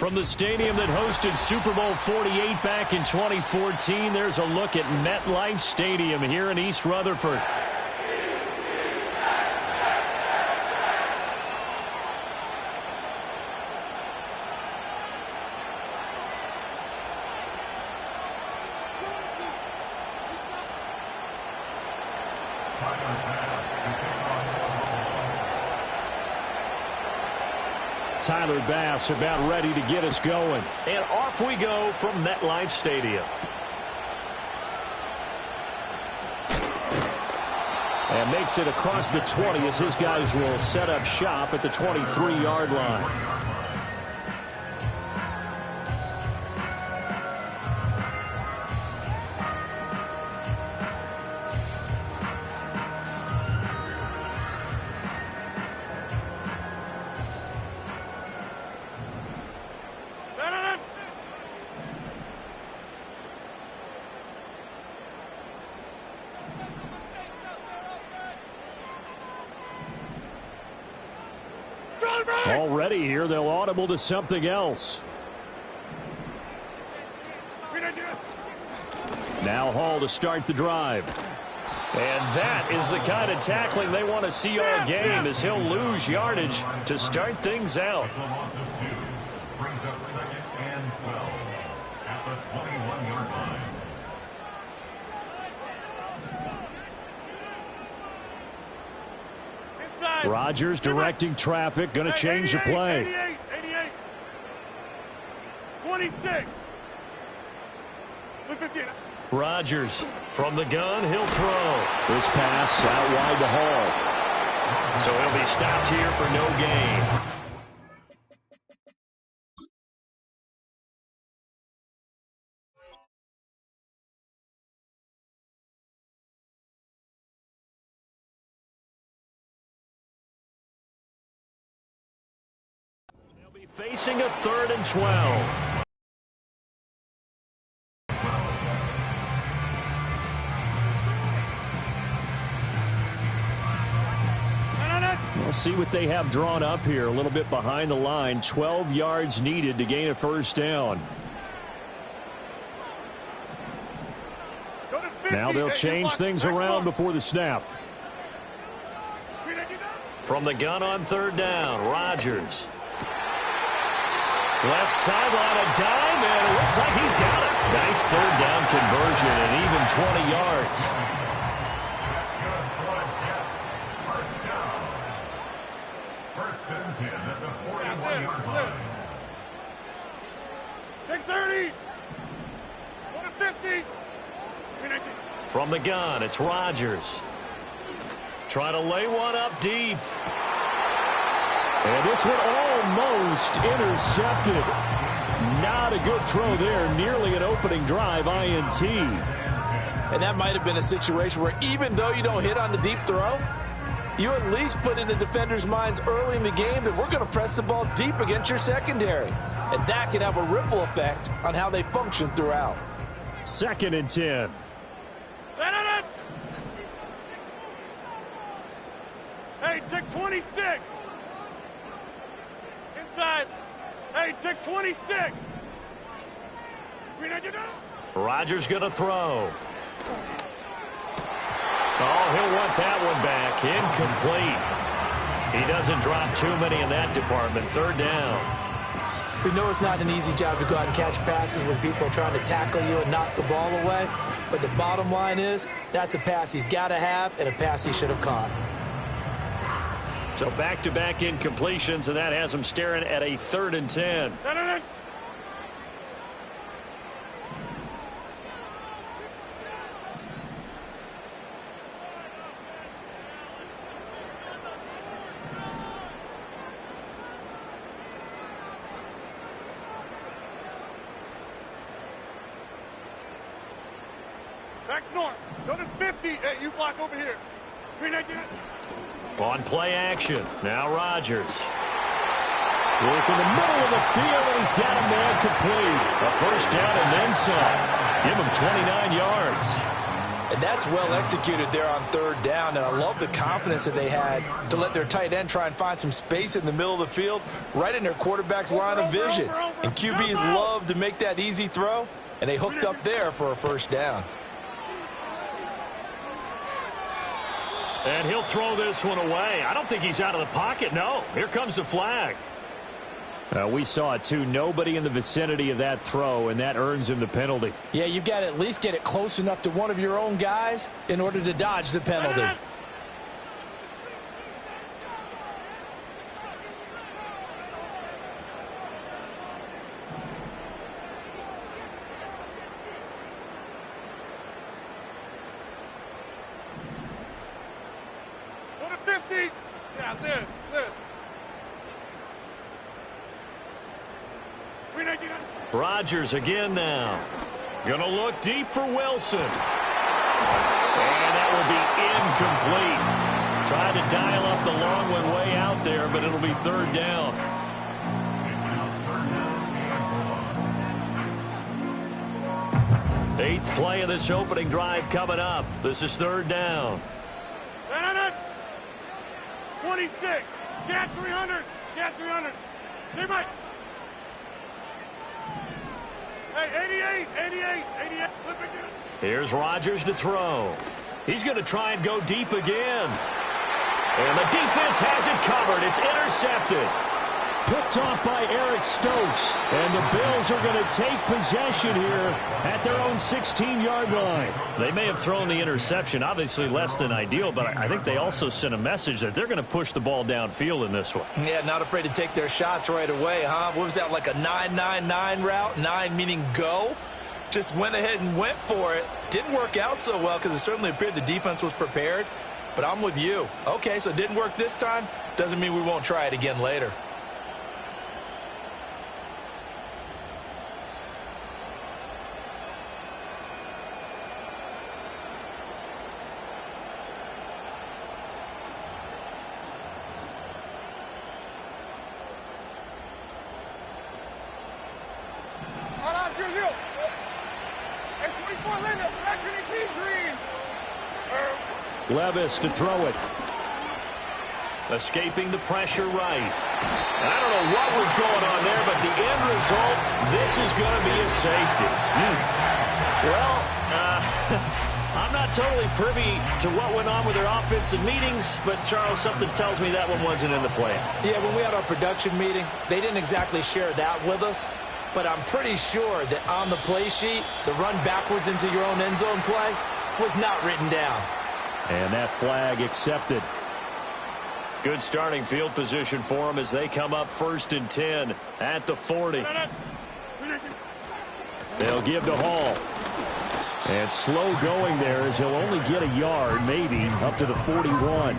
From the stadium that hosted Super Bowl 48 back in 2014, there's a look at MetLife Stadium here in East Rutherford. Tyler Bass about ready to get us going. And off we go from MetLife Stadium. And makes it across the 20 as his guys will set up shop at the 23-yard line. Already here, they'll audible to something else. Now Hall to start the drive. And that is the kind of tackling they want to see all game, as he'll lose yardage to start things out. Brings up 2nd and 12 at the 21-yard line. Rodgers directing traffic, going to change the play. 88, 26. Rodgers from the gun, he'll throw. This pass out wide to Hall. So he'll be stopped here for no gain. Facing a 3rd and 12. We'll see what they have drawn up here. A little bit behind the line. 12 yards needed to gain a first down. Now they'll change things around before the snap. From the gun on 3rd down, Rodgers. Left sideline, a dime, and it looks like he's got it. Nice 3rd down conversion and even 20 yards. First and 10 at the 41-yard line. Take 30. Go to 50. From the gun, it's Rodgers. Trying to lay one up deep. And this one almost intercepted. Not a good throw there. Nearly an opening drive INT. And that might have been a situation where even though you don't hit on the deep throw, you at least put in the defenders' minds early in the game that we're going to press the ball deep against your secondary. And that can have a ripple effect on how they function throughout. 2nd and 10. Hey, take 26. Inside. Hey, take 26. Rodgers going to throw. Oh, he'll want that one back. Incomplete. He doesn't drop too many in that department. 3rd down. We know it's not an easy job to go out and catch passes when people are trying to tackle you and knock the ball away. But the bottom line is that's a pass he's got to have and a pass he should have caught. So back-to-back incompletions, and that has him staring at a 3rd and 10. Back north. Go to 50. Hey, you block over here. On play action. Now Rodgers. Work in the middle of the field, and he's got a man complete. A first down and then some. Give him 29 yards. And that's well executed there on third down. And I love the confidence that they had to let their tight end try and find some space in the middle of the field, right in their quarterback's line of vision. And QBs love to make that easy throw, and they hooked up there for a first down. And he'll throw this one away. I don't think he's out of the pocket, no. Here comes the flag. We saw it, too. Nobody in the vicinity of that throw, and that earns him the penalty. Yeah, you've got to at least get it close enough to one of your own guys in order to dodge the penalty. Go to 50. Yeah, this. Rodgers again now. Gonna look deep for Wilson. And that will be incomplete. Tried to dial up the long one way out there, but it'll be third down. Eighth play of this opening drive coming up. This is third down. 26. Get 300. Get 300. Stay Mike. Hey, 88. Here's Rodgers to throw. He's going to try and go deep again. And the defense has it covered. It's intercepted. Picked off by Eric Stokes. And the Bills are going to take possession here at their own 16-yard line. They may have thrown the interception, obviously less than ideal, but I think they also sent a message that they're going to push the ball downfield in this one. Yeah, not afraid to take their shots right away, huh? What was that, like a 9-9-9 route? 9 meaning go? Just went ahead and went for it. Didn't work out so well because it certainly appeared the defense was prepared. But I'm with you. Okay, so it didn't work this time. Doesn't mean we won't try it again later. Levis to throw it. Escaping the pressure right. I don't know what was going on there, but the end result, this is going to be a safety. Well, I'm not totally privy to what went on with their offensive meetings, but, Charles, something tells me that one wasn't in the plan. Yeah, when we had our production meeting, they didn't exactly share that with us, but I'm pretty sure that on the play sheet, the run backwards into your own end zone play was not written down. And that flag accepted. Good starting field position for them as they come up 1st and 10 at the 40. They'll give to Hall. And slow going there as he'll only get a yard, maybe, up to the 41.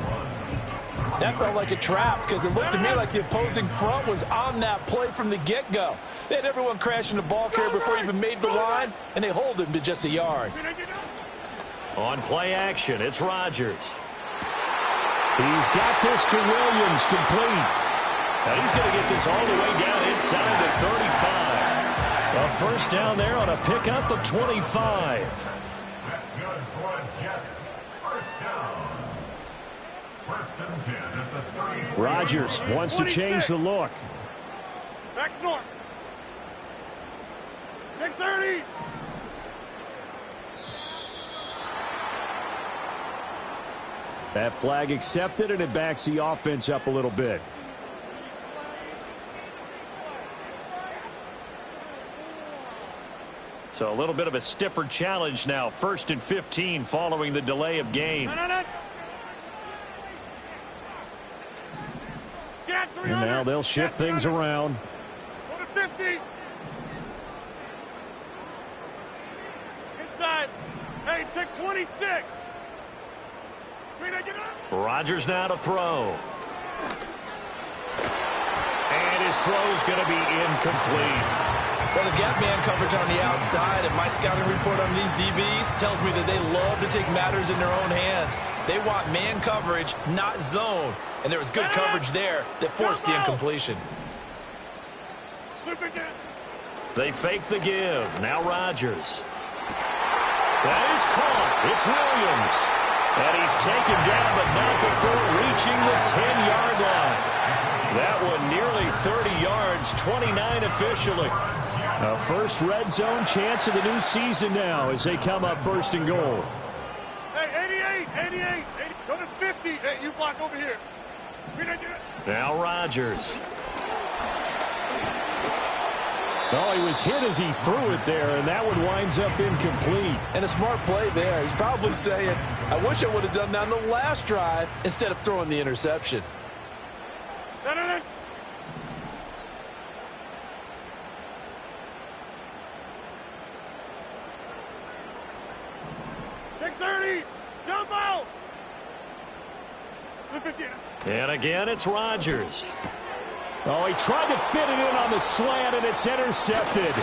That felt like a trap because it looked to me like the opposing front was on that play from the get-go. They had everyone crashing the ball carrier before he even made the line, and they hold him to just a yard. On play action, it's Rodgers. He's got this to Williams, complete. Now he's going to get this all the way down inside the 35. A first down there on a pickup of 25. That's good for a Jets. First down. 1st and 10 at the 30. Rodgers wants to change the look. Back north. 630. That flag accepted, and it backs the offense up a little bit. So a little bit of a stiffer challenge now. 1st and 15 following the delay of game. And now they'll shift things around. Go to 50. Inside. Hey, take 26. Rodgers now to throw. And his throw's going to be incomplete. Well, they've got man coverage on the outside, and my scouting report on these DBs tells me that they love to take matters in their own hands. They want man coverage, not zone. And there was good coverage there that forced the incompletion. They fake the give. Now Rodgers. That is caught. It's Williams. And he's taken down, but not before reaching the 10-yard line. That one nearly 30 yards, 29 officially. A first red zone chance of the new season now as they come up first and goal. Hey, 88. Go to 50. Hey, you block over here. Now Rodgers. Oh, he was hit as he threw it there, and that one winds up incomplete. And a smart play there. He's probably saying, I wish I would have done that on the last drive instead of throwing the interception. No. Take 30. Jump out. And again, it's Rodgers. Oh, he tried to fit it in on the slant, and it's intercepted.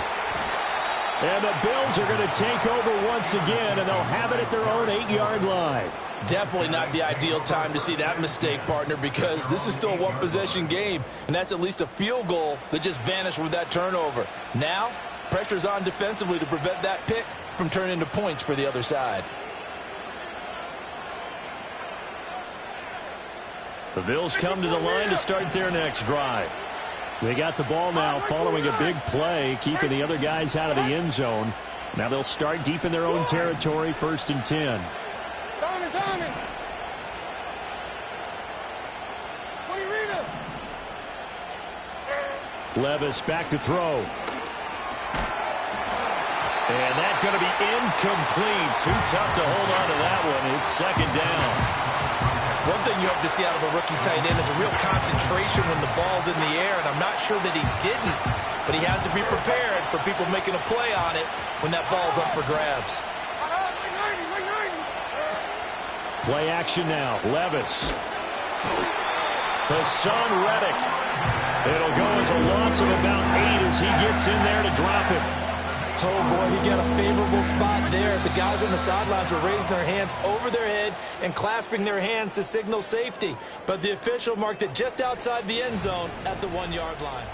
And the Bills are going to take over once again, and they'll have it at their own 8-yard line. Definitely not the ideal time to see that mistake, partner, because this is still a one-possession game, and that's at least a field goal that just vanished with that turnover. Now, pressure's on defensively to prevent that pick from turning into points for the other side. The Bills come to the line to start their next drive. They got the ball now following a big play, keeping the other guys out of the end zone. Now they'll start deep in their own territory, 1st and 10. Tommy. Levis back to throw. And that's going to be incomplete. Too tough to hold on to that one. It's 2nd down. One thing you have to see out of a rookie tight end is a real concentration when the ball's in the air, and I'm not sure that he didn't, but he has to be prepared for people making a play on it when that ball's up for grabs. Play action now. Levis. Hassan Reddick. It'll go as a loss of about 8 as he gets in there to drop it. Oh, boy, he got a favorable spot there. The guys on the sidelines were raising their hands over their head and clasping their hands to signal safety. But the official marked it just outside the end zone at the 1-yard line.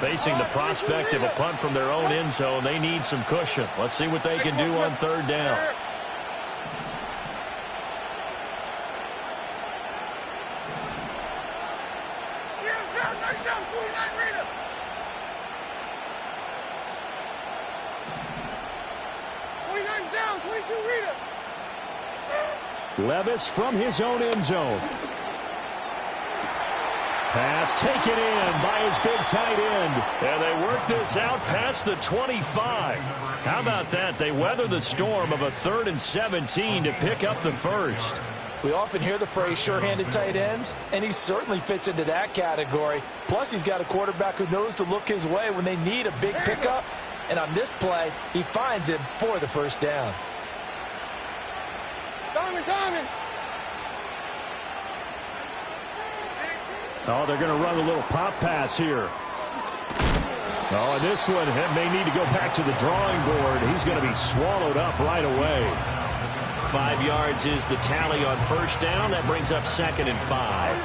Facing the prospect of a punt from their own end zone, they need some cushion. Let's see what they can do on 3rd down. Levis from his own end zone. Pass taken in by his big tight end. And they work this out past the 25. How about that? They weather the storm of a 3rd and 17 to pick up the first. We often hear the phrase sure-handed tight ends, and he certainly fits into that category. Plus, he's got a quarterback who knows to look his way when they need a big pickup. And on this play, he finds him for the first down. Tommy. Oh, they're going to run a little pop pass here. Oh, and this one may need to go back to the drawing board. He's going to be swallowed up right away. 5 yards is the tally on 1st down. That brings up 2nd and 5.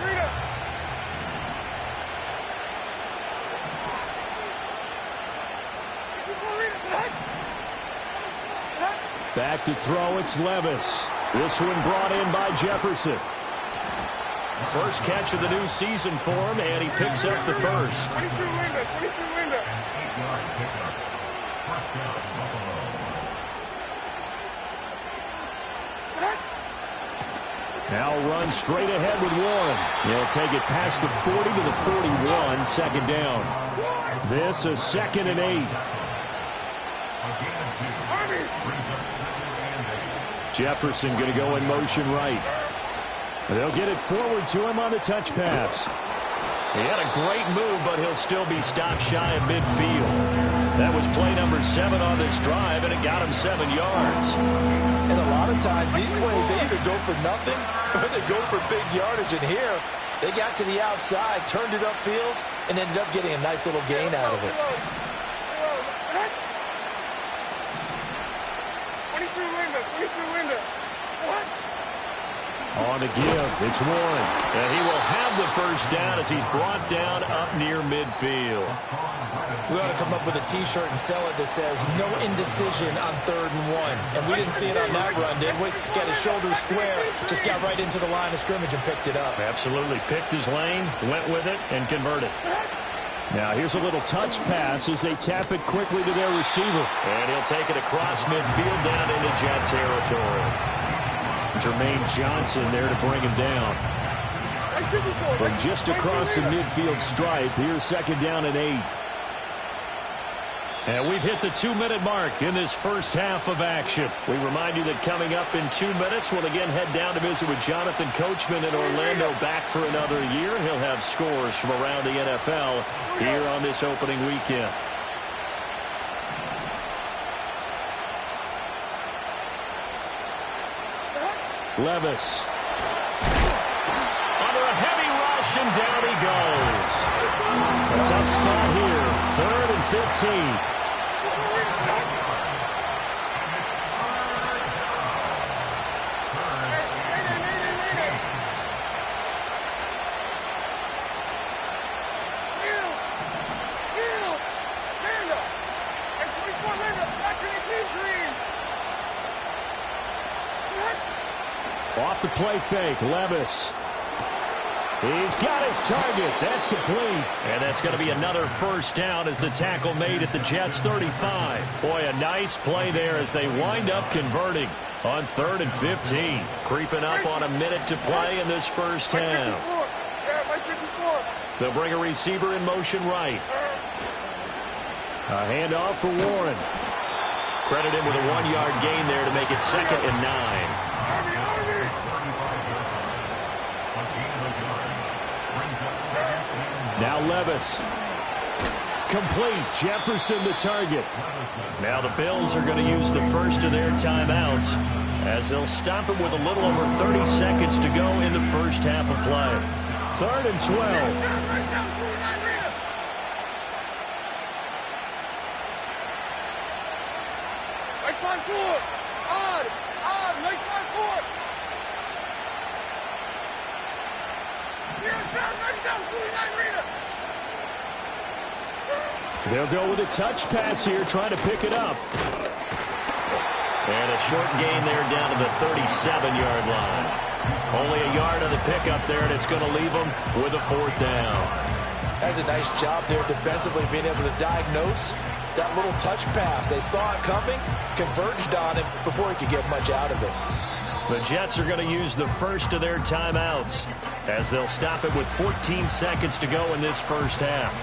Back to throw, it's Levis. This one brought in by Jefferson. First catch of the new season for him, and he picks up the first. 22 Linda. Now run straight ahead with Warren. He'll take it past the 40 to the 41, 2nd down. This is 2nd and 8. Jefferson going to go in motion right. They'll get it forward to him on the touch pass. He had a great move, but he'll still be stopped shy of midfield. That was play number 7 on this drive, and it got him 7 yards. And a lot of times, these plays, they either go for nothing or they go for big yardage. And here, they got to the outside, turned it upfield, and ended up getting a nice little gain out of it. On the give, it's Warren. And he will have the first down as he's brought down up near midfield. We ought to come up with a T-shirt and sell it that says, no indecision on 3rd and 1. And we didn't see it on that run, did we? Got his shoulders square, just got right into the line of scrimmage and picked it up. Absolutely. Picked his lane, went with it, and converted. Now here's a little touch pass as they tap it quickly to their receiver. And he'll take it across midfield down into Jet territory. Jermaine Johnson there to bring him down. From just across the midfield stripe, here's 2nd down and 8. And we've hit the 2-minute mark in this first half of action. We remind you that coming up in 2 minutes, we'll again head down to visit with Jonathan Coachman in Orlando, back for another year. He'll have scores from around the NFL here on this opening weekend. Levis. Under a heavy rush, and down he goes. A tough spot here. 3rd and 15. Off the play fake, Levis. He's got his target. That's complete. And that's going to be another first down as the tackle made at the Jets' 35. Boy, a nice play there as they wind up converting on 3rd and 15. Creeping up on a minute to play in this first half. They'll bring a receiver in motion right. A handoff for Warren. Credit him with a 1-yard gain there to make it 2nd and 9. Now Levis. Complete. Jefferson the target. Now the Bills are going to use the first of their timeouts as they'll stop it with a little over 30 seconds to go in the first half of play. 3rd and 12. They'll go with a touch pass here, trying to pick it up. And a short gain there down to the 37-yard line. Only a yard on the pickup there, and it's going to leave them with a 4th down. That's a nice job there defensively, being able to diagnose that little touch pass. They saw it coming, converged on it before he could get much out of it. The Jets are going to use the first of their timeouts as they'll stop it with 14 seconds to go in this first half.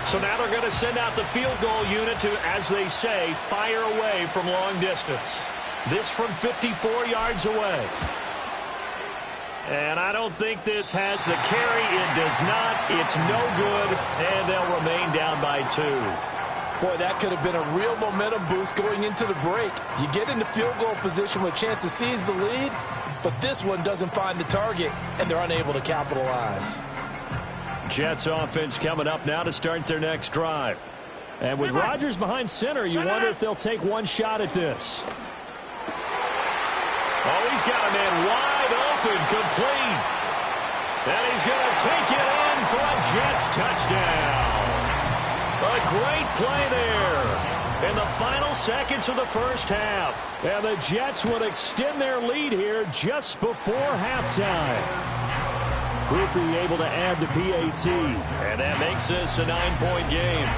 So now they're going to send out the field goal unit to, as they say, fire away from long distance. This from 54 yards away. And I don't think this has the carry. It does not. It's no good, and they'll remain down by 2. Boy, that could have been a real momentum boost going into the break. You get into field goal position with a chance to seize the lead, but this one doesn't find the target, and they're unable to capitalize. Jets offense coming up now to start their next drive. And with Rodgers behind center, you wonder if they'll take one shot at this. Oh, he's got a man wide open, complete. And he's going to take it in for a Jets touchdown. A great play there in the final seconds of the first half. And the Jets would extend their lead here just before halftime. Groupie able to add the PAT. And that makes this a 9-point game.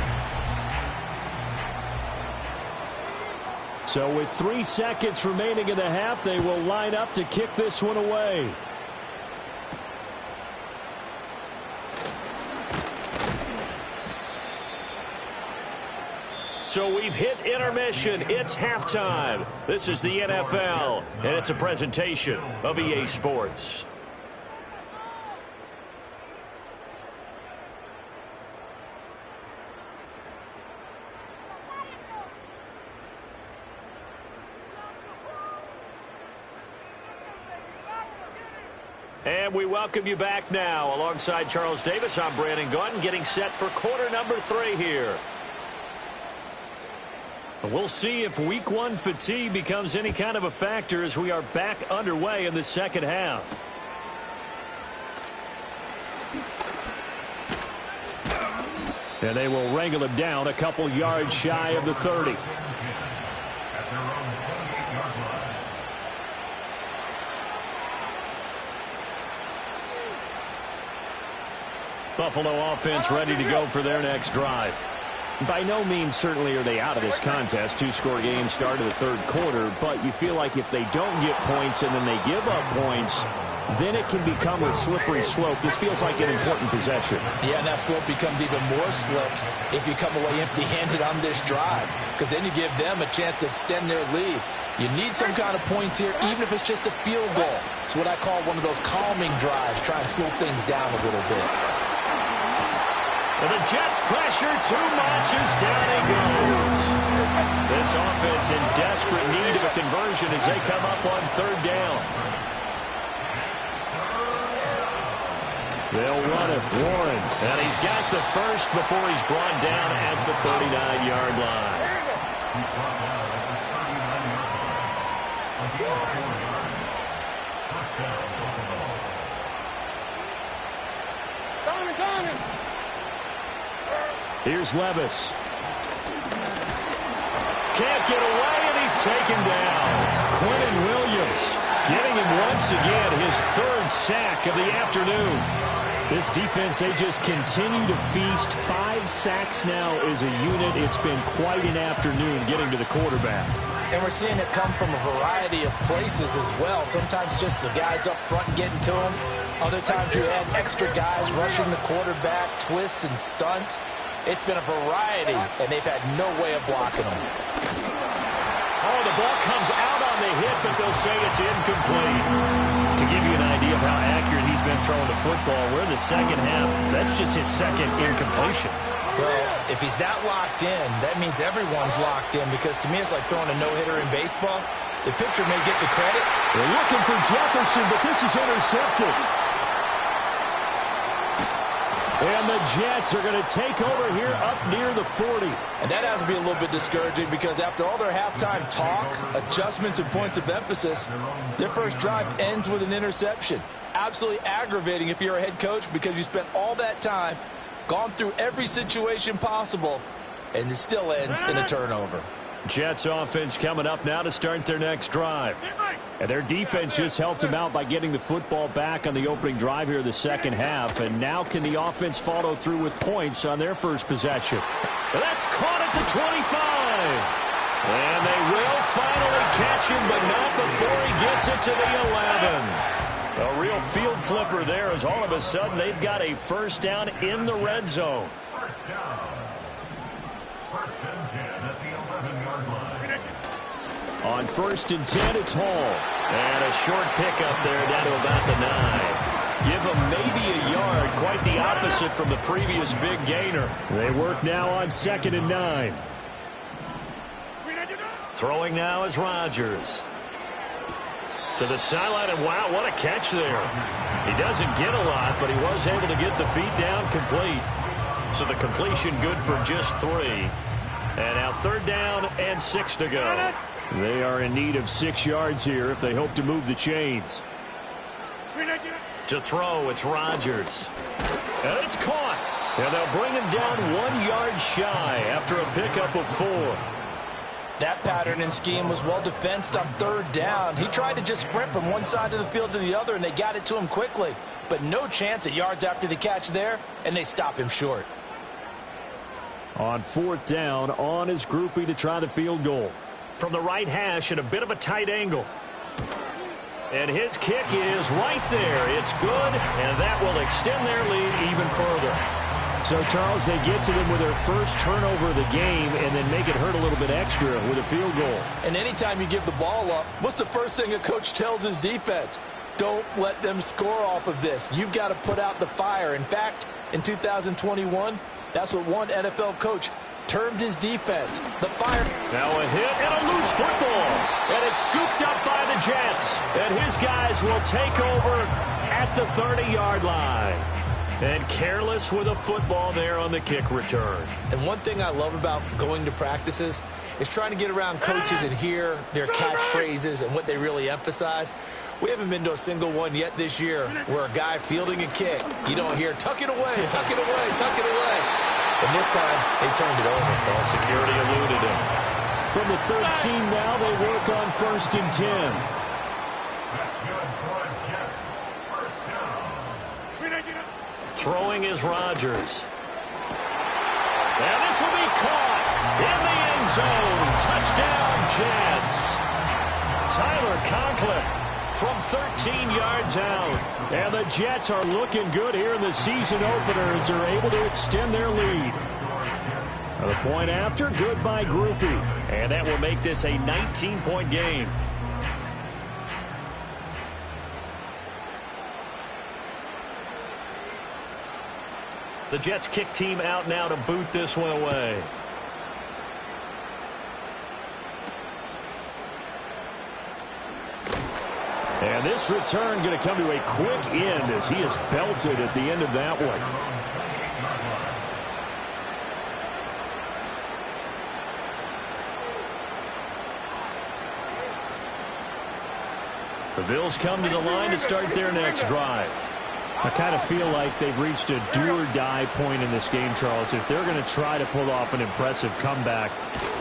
So with 3 seconds remaining in the half, they will line up to kick this one away. So we've hit intermission. It's halftime. This is the NFL, and it's a presentation of EA Sports. And we welcome you back now. Alongside Charles Davis, I'm Brandon Gaudin, getting set for quarter number 3 here. We'll see if week one fatigue becomes any kind of a factor as we are back underway in the second half. And they will wrangle him down a couple yards shy of the 30. Buffalo offense ready to go for their next drive. By no means certainly are they out of this contest. Two-score game start of the third quarter, but you feel like if they don't get points and then they give up points, then it can become a slippery slope. This feels like an important possession. Yeah, and that slope becomes even more slick if you come away empty-handed on this drive, because then you give them a chance to extend their lead. You need some kind of points here, even if it's just a field goal. It's what I call one of those calming drives, try and slow things down a little bit. And the Jets pressure too much as down he goes. This offense in desperate need of a conversion as they come up on third down. They'll run it. Warren. And he's got the first before he's brought down at the 39-yard line. Here's Levis. Can't get away, and he's taken down. Quentin Williams getting him once again his third sack of the afternoon. This defense, they just continue to feast. 5 sacks now as a unit. It's been quite an afternoon getting to the quarterback. And we're seeing it come from a variety of places as well. Sometimes just the guys up front getting to him. Other times you had extra guys rushing the quarterback, twists and stunts. It's been a variety, and they've had no way of blocking them. Oh, the ball comes out on the hit, but they'll say it's incomplete. To give you an idea of how accurate he's been throwing the football, we're in the second half. That's just his second incompletion. Well, if he's that locked in, that means everyone's locked in, because to me it's like throwing a no-hitter in baseball. The pitcher may get the credit. They're looking for Jefferson, but this is intercepted. And the Jets are going to take over here up near the 40. And that has to be a little bit discouraging, because after all their halftime talk, adjustments, and points of emphasis, their first drive ends with an interception. Absolutely aggravating if you're a head coach, because you spent all that time, gone through every situation possible, and it still ends in a turnover. Jets offense coming up now to start their next drive. And their defense just helped them out by getting the football back on the opening drive here in the second half. And now can the offense follow through with points on their first possession? That's caught at the 25. And they will finally catch him, but not before he gets it to the 11. A real field flipper there, as all of a sudden they've got a first down in the red zone. First down. First and 10 at the 11-yard line. On 1st and 10, it's Hall. And a short pickup there down to about the 9. Give him maybe a yard, quite the opposite from the previous big gainer. They work now on 2nd and 9. Throwing now is Rodgers. To the sideline, and wow, what a catch there. He doesn't get a lot, but he was able to get the feet down complete. So the completion good for just 3. And now 3rd down and 6 to go. They are in need of 6 yards here if they hope to move the chains. To throw, it's Rodgers. And it's caught. And they'll bring him down 1 yard shy after a pickup of 4. That pattern and scheme was well defensed on 3rd down. He tried to just sprint from one side of the field to the other, and they got it to him quickly. But no chance at yards after the catch there, and they stop him short. On 4th down, on his groupie to try the field goal. From the right hash at a bit of a tight angle. And his kick is right there. It's good, and that will extend their lead even further. So, Charles, they get to them with their first turnover of the game and then make it hurt a little bit extra with a field goal. And anytime you give the ball up, what's the first thing a coach tells his defense? Don't let them score off of this. You've got to put out the fire. In fact, in 2021, that's what one NFL coach termed his defense, the fire. Now a hit and a loose football. And it's scooped up by the Jets. And his guys will take over at the 30-yard line. And careless with a football there on the kick return. And one thing I love about going to practices is trying to get around coaches and hear their catchphrases and what they really emphasize. We haven't been to a single one yet this year where a guy fielding a kick, you don't hear, tuck it away, tuck it away, tuck it away. And this time, they turned it over. Well, security eluded him. From the 13 now, they work on 1st and 10. That's good for the Jets. First down. Throwing is Rodgers. And this will be caught in the end zone. Touchdown, Jets. Tyler Conklin from 13 yards out. And the Jets are looking good here in the season opener as they're able to extend their lead. The point after, good by Groupie. And that will make this a 19-point game. The Jets kick team out now to boot this one away. And this return going to come to a quick end as he is belted at the end of that one. The Bills come to the line to start their next drive. I kind of feel like they've reached a do-or-die point in this game, Charles. If they're going to try to pull off an impressive comeback,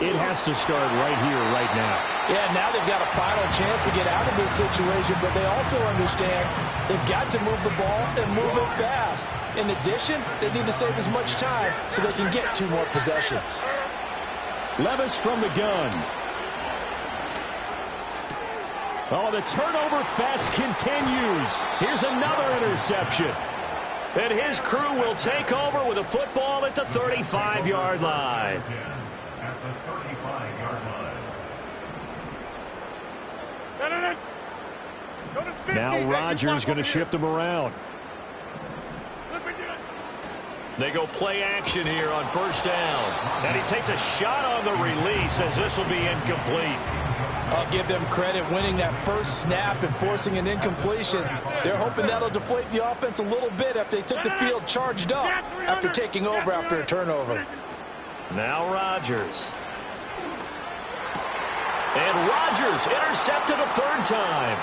it has to start right here, right now. Yeah, now they've got a final chance to get out of this situation, but they also understand they've got to move the ball and move it fast. In addition, they need to save as much time so they can get 2 more possessions. Levis from the gun. Oh, the turnover fest continues. Here's another interception. And his crew will take over with a football at the 35-yard line. At the 35-yard line. Now Rodgers going to shift him around. They go play action here on 1st down. And he takes a shot on the release as this will be incomplete. I'll give them credit winning that first snap and forcing an incompletion. They're hoping that'll deflate the offense a little bit after they took the field charged up after taking over after a turnover. Now Rodgers. And Rodgers intercepted a 3rd time.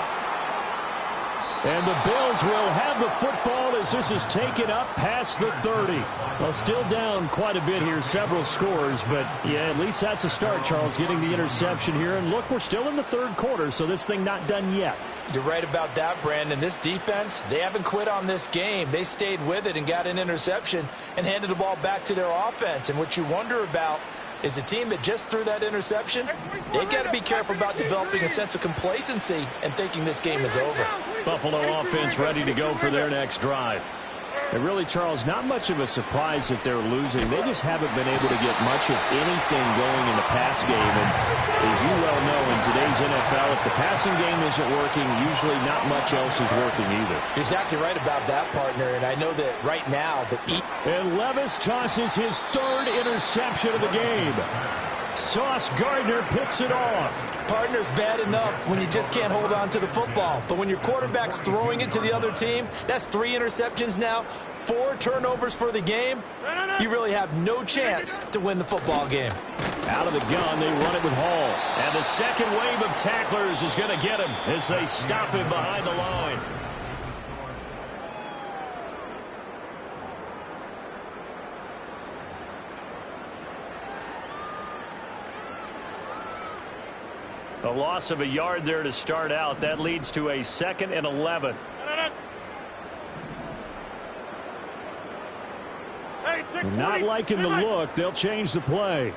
And the Bills will have the football as this is taken up past the 30. Well, still down quite a bit here, several scores, but yeah, at least that's a start, Charles, getting the interception here. And look, we're still in the 3rd quarter, so this thing not done yet. You're right about that, Brandon. This defense, they haven't quit on this game. They stayed with it and got an interception and handed the ball back to their offense. And what you wonder about is a team that just threw that interception, they've got to be careful about developing a sense of complacency and thinking this game is over. Buffalo offense ready to go for their next drive. And really, Charles, not much of a surprise that they're losing. They just haven't been able to get much of anything going in the pass game. And as you well know, in today's NFL, if the passing game isn't working, usually not much else is working either. You're exactly right about that, partner. And I know that right now, and Levis tosses his 3rd interception of the game. Sauce Gardner picks it off. Partner's bad enough when you just can't hold on to the football. But when your quarterback's throwing it to the other team, that's 3 interceptions now, 4 turnovers for the game. You really have no chance to win the football game. Out of the gun, they run it with Hall. And the second wave of tacklers is going to get him as they stop him behind the line. A loss of a yard there to start out. That leads to a 2nd and 11. Not liking the look. They'll change the play.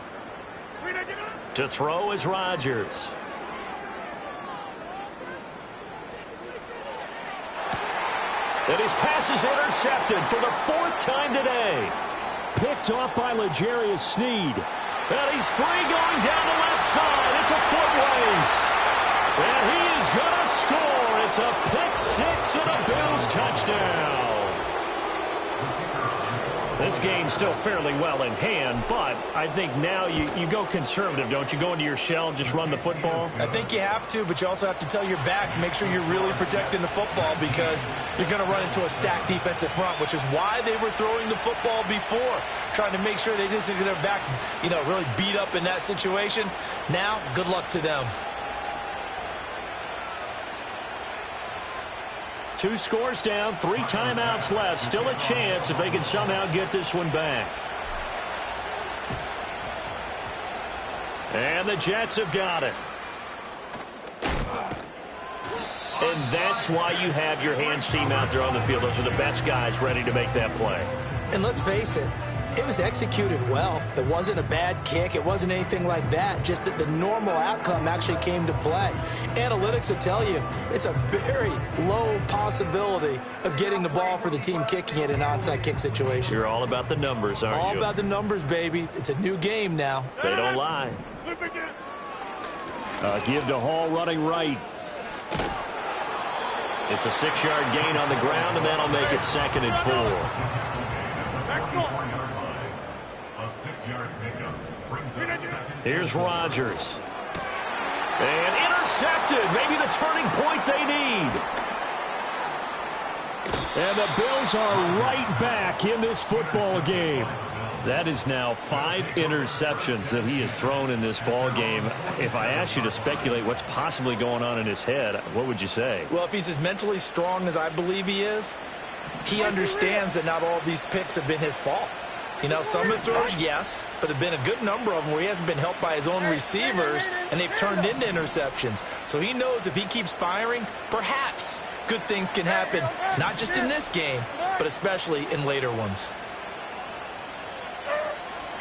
To throw is Rodgers. And his pass is intercepted for the 4th time today. Picked off by L'Jarius Sneed. And he's free going down the left side. It's a foot race. And he is going to score. It's a pick 6 and a Bills touchdown. This game's still fairly well in hand, but I think now you go conservative, don't you? Go into your shell and just run the football? I think you have to, but you also have to tell your backs, make sure you're really protecting the football because you're going to run into a stacked defensive front, which is why they were throwing the football before, trying to make sure they just get their backs, really beat up in that situation. Now, good luck to them. 2 scores down, 3 timeouts left. Still a chance if they can somehow get this one back. And the Jets have got it. And that's why you have your hands team out there on the field. Those are the best guys ready to make that play. And let's face it, it was executed well. It wasn't a bad kick. It wasn't anything like that. Just that the normal outcome actually came to play. Analytics will tell you it's a very low possibility of getting the ball for the team kicking it in an onside kick situation. You're all about the numbers, aren't you? All about the numbers, baby. It's a new game now. They don't lie. Give to Hall running right. It's a 6-yard gain on the ground, and that'll make it 2nd and 4. Here's Rodgers. And intercepted. Maybe the turning point they need. And the Bills are right back in this football game. That is now 5 interceptions that he has thrown in this ball game. If I asked you to speculate what's possibly going on in his head, what would you say? Well, if he's as mentally strong as I believe he is, he understands that not all of these picks have been his fault. Some of the throws, yes, but there have been a good number of them where he hasn't been helped by his own receivers, and they've turned into interceptions. So he knows if he keeps firing, perhaps good things can happen, not just in this game, but especially in later ones.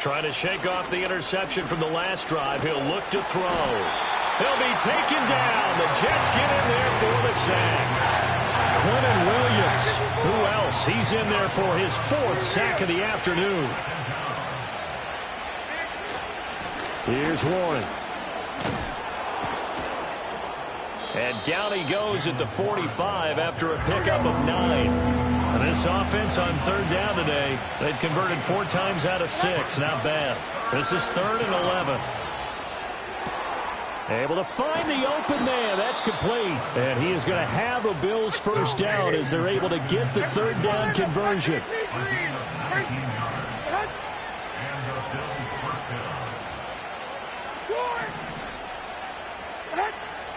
Trying to shake off the interception from the last drive. He'll look to throw. He'll be taken down. The Jets get in there for the sack. Quentin Williams. Who else? He's in there for his 4th sack of the afternoon. Here's Warren. And down he goes at the 45 after a pickup of 9. And this offense on 3rd down today, they've converted 4 times out of 6. Not bad. This is 3rd and 11. Able to find the open man. That's complete. And he is going to have a Bills first down as they're able to get the 3rd down conversion.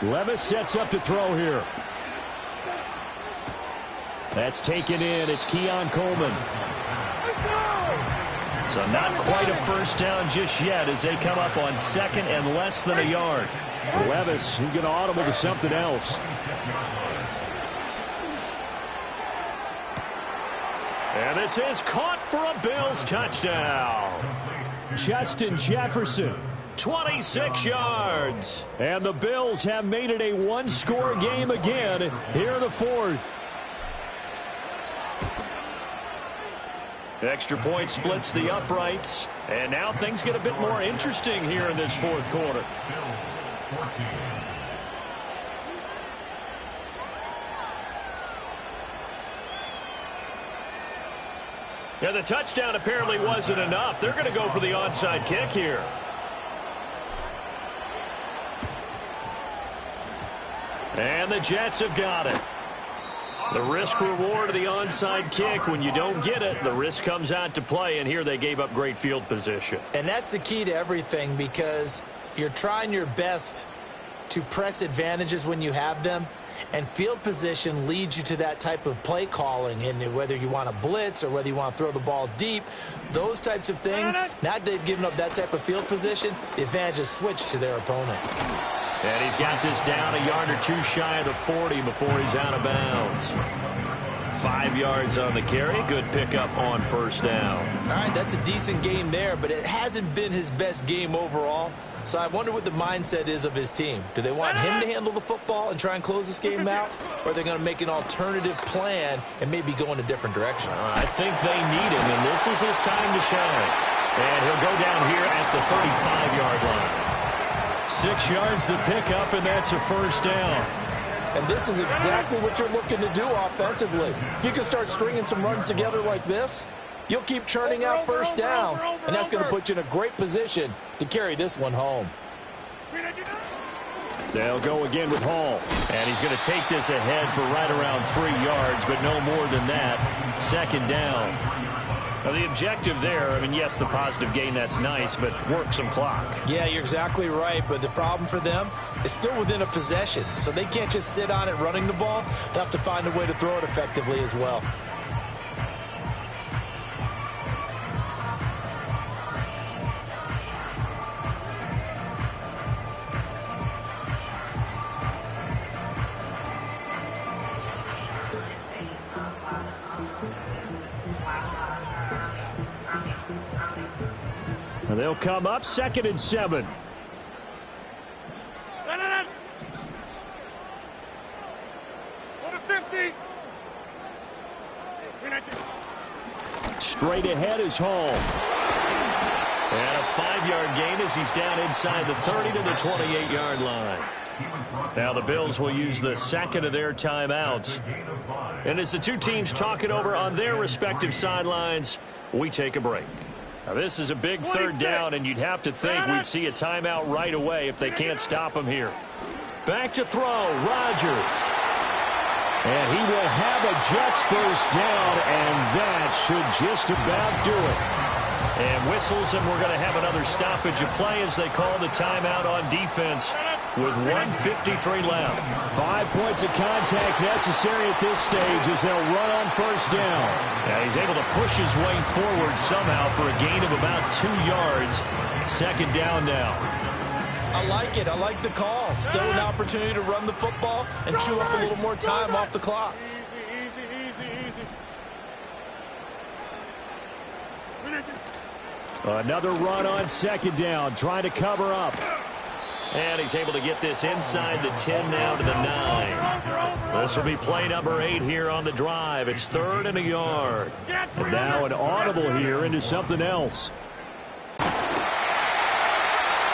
Levis sets up to throw here. That's taken in. It's Keon Coleman. So not quite a first down just yet as they come up on 2nd and less than a yard. Levis, he's going to audible to something else. And this is caught for a Bills touchdown. Justin Jefferson. 26 yards. And the Bills have made it a 1-score game again here in the 4th. Extra point splits the uprights. And now things get a bit more interesting here in this 4th quarter. Yeah, the touchdown apparently wasn't enough. They're going to go for the onside kick here. And the Jets have got it. The risk-reward of the onside kick, when you don't get it, the risk comes out to play, and here they gave up great field position. And that's the key to everything because you're trying your best to press advantages when you have them, and field position leads you to that type of play calling, and whether you want to blitz or whether you want to throw the ball deep, those types of things, now that they've given up that type of field position, the advantage is switched to their opponent. And he's got this down a yard or 2 shy of the 40 before he's out of bounds. 5 yards on the carry. Good pickup on first down. All right, that's a decent game there, but it hasn't been his best game overall. So I wonder what the mindset is of his team. Do they want him to handle the football and try and close this game out? Or are they going to make an alternative plan and maybe go in a different direction? I think they need him, and this is his time to shine. And he'll go down here at the 35-yard line. 6 yards the pickup, and that's a first down. And this is exactly what you're looking to do offensively. If you can start stringing some runs together like this, you'll keep churning out first downs, and that's going to put you in a great position to carry this one home. They'll go again with Hall. And he's going to take this ahead for right around 3 yards, but no more than that. Second down. Now, the objective there, I mean, yes, the positive gain, that's nice, but work some clock. Yeah, you're exactly right, but the problem for them is still within a possession, so they can't just sit on it running the ball. They'll have to find a way to throw it effectively as well. They'll come up 2nd and 7. Straight ahead is Hall. And a 5-yard gain as he's down inside the 30 to the 28-yard line. Now the Bills will use the second of their timeouts. And as the two teams talk it over on their respective sidelines, we take a break. Now this is a big third down, and you'd have to think we'd see a timeout right away if they can't stop him here. Back to throw, Rodgers. And he will have a Jets first down, and that should just about do it. And whistles, and we're going to have another stoppage of play as they call the timeout on defense with 1:53 left. 5 points of contact necessary at this stage as they'll run on first down. Now he's able to push his way forward somehow for a gain of about 2 yards. Second down now. I like it. I like the call. Still an opportunity to run the football and chew up a little more time off the clock. Another run on second down, trying to cover up. And he's able to get this inside the 10 now to the 9. This will be play number 8 here on the drive. It's 3rd and a yard. And now an audible here into something else.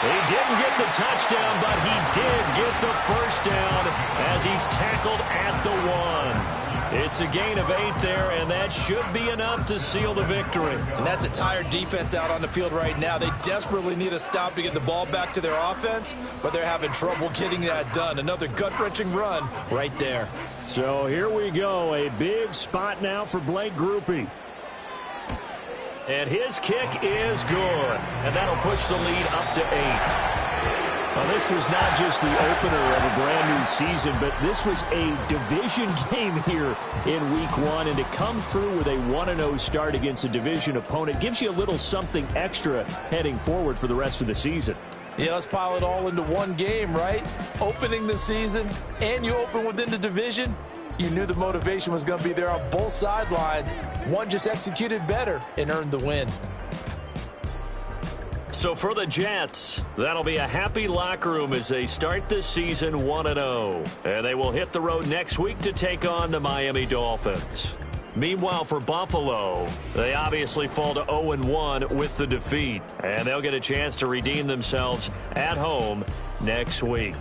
He didn't get the touchdown, but he did get the first down as he's tackled at the 1. It's a gain of 8 there, and that should be enough to seal the victory. And that's a tired defense out on the field right now. They desperately need a stop to get the ball back to their offense, but they're having trouble getting that done. Another gut-wrenching run right there. So here we go, a big spot now for Blake Grupe. And his kick is good, and that'll push the lead up to 8. Well, this was not just the opener of a brand-new season, but this was a division game here in Week 1, and to come through with a 1-0 start against a division opponent gives you a little something extra heading forward for the rest of the season. Yeah, let's pile it all into one game, right? Opening the season, and you open within the division. You knew the motivation was going to be there on both sidelines. One just executed better and earned the win. So for the Jets, that'll be a happy locker room as they start this season 1-0. And they will hit the road next week to take on the Miami Dolphins. Meanwhile, for Buffalo, they obviously fall to 0-1 with the defeat. And they'll get a chance to redeem themselves at home next week.